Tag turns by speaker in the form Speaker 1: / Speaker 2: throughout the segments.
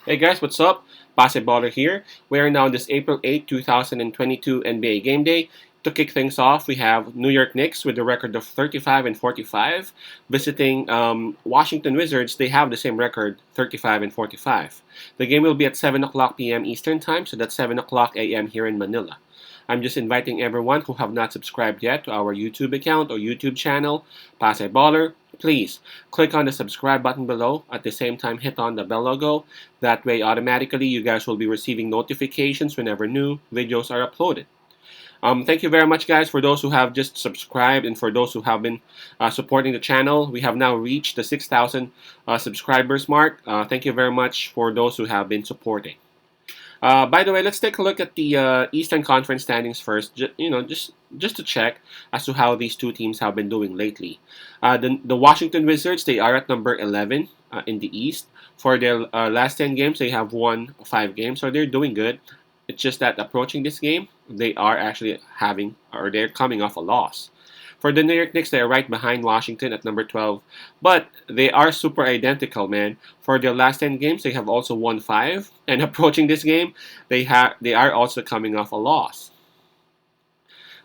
Speaker 1: Hey guys, what's up? Basketballer here. We are now on this April 8, 2022 NBA Game Day. To kick things off, we have New York Knicks with a record of 35 and 45 visiting Washington Wizards. They have the same record, 35 and 45. The game will be at 7 o'clock p.m. Eastern Time, so that's 7 o'clock a.m. here in Manila. I'm just inviting everyone who have not subscribed yet to our YouTube account or YouTube channel, Basketballer. Please click on the subscribe button below. At the same time, hit on the bell logo. That way, automatically, you guys will be receiving notifications whenever new videos are uploaded. Thank you very much, guys, for those who have just subscribed and for those who have been supporting the channel. We have now reached the 6,000 subscribers mark. Thank you very much for those who have been supporting. By the way, let's take a look at the Eastern Conference standings first. Just to check as to how these two teams have been doing lately. The Washington Wizards, they are at number 11 in the East. For their last 10 games, they have won 5 games, so they're doing good. It's just that approaching this game, they are actually they're coming off a loss. For the New York Knicks, they are right behind Washington at number 12, but they are super identical, man. For their last 10 games, they have also won 5, and approaching this game, they are also coming off a loss.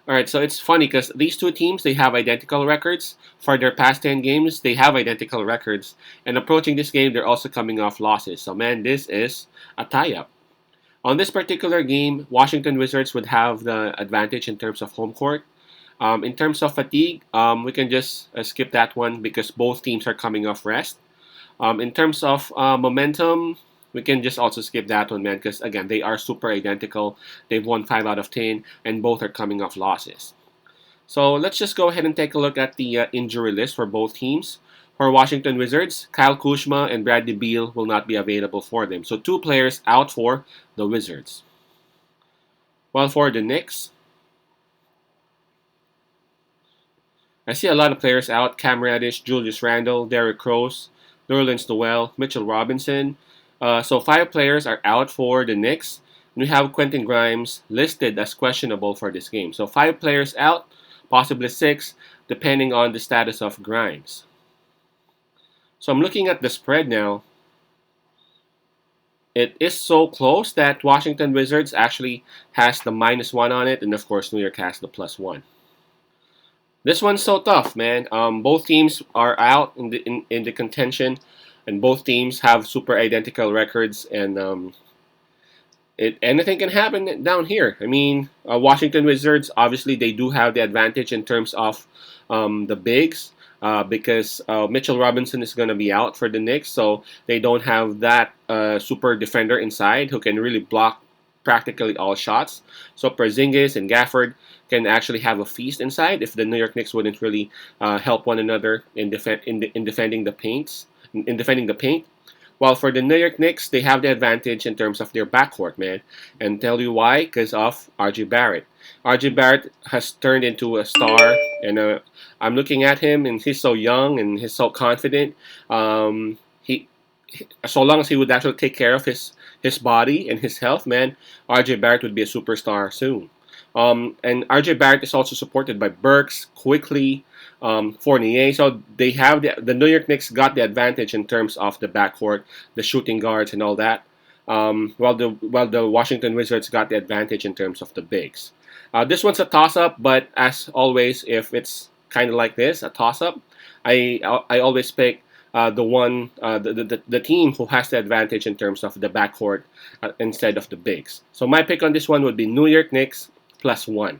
Speaker 1: All right, so it's funny because these two teams, they have identical records. For their past 10 games, they have identical records, and approaching this game, they're also coming off losses. So man, this is a tie-up. On this particular game, Washington Wizards would have the advantage in terms of home court. In terms of fatigue, we can just skip that one because both teams are coming off rest. In terms of momentum, we can just also skip that one, man, because again, they are super identical. They've won 5 out of 10, and both are coming off losses. So let's just go ahead and take a look at the injury list for both teams. For Washington Wizards, Kyle Kuzma and Bradley Beal will not be available for them. So 2 players out for the Wizards. While for the Knicks, I see a lot of players out. Cam Reddish, Julius Randle, Derrick Rose, Nerlens Noel, Mitchell Robinson. So 5 players are out for the Knicks. And we have Quentin Grimes listed as questionable for this game. So 5 players out, possibly 6, depending on the status of Grimes. So I'm looking at the spread now. It is so close that Washington Wizards actually has the -1 on it, and of course New York has the +1. This one's so tough, man. Both teams are out in the contention, and both teams have super identical records, and anything can happen down here. I mean, Washington Wizards, obviously they do have the advantage in terms of the bigs. Because Mitchell Robinson is going to be out for the Knicks, so they don't have that super defender inside who can really block practically all shots. So Porzingis and Gafford can actually have a feast inside if the New York Knicks wouldn't really help one another in defending the paint. While for the New York Knicks, they have the advantage in terms of their backcourt, man. And tell you why? Because of R.J. Barrett. R.J. Barrett has turned into a star, and I'm looking at him, and he's so young and he's so confident. He, so long as he would actually take care of his body and his health, man, R.J. Barrett would be a superstar soon. And R.J. Barrett is also supported by Burks, Quickly, Fournier. So they have the New York Knicks got the advantage in terms of the backcourt, the shooting guards, and all that. While the Washington Wizards got the advantage in terms of the bigs. This one's a toss-up, but as always, if it's kind of like this, a toss-up, I always pick the team who has the advantage in terms of the backcourt instead of the bigs. So my pick on this one would be New York Knicks +1.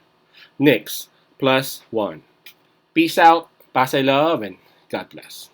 Speaker 1: Knicks +1. Peace out, pass I love, and God bless.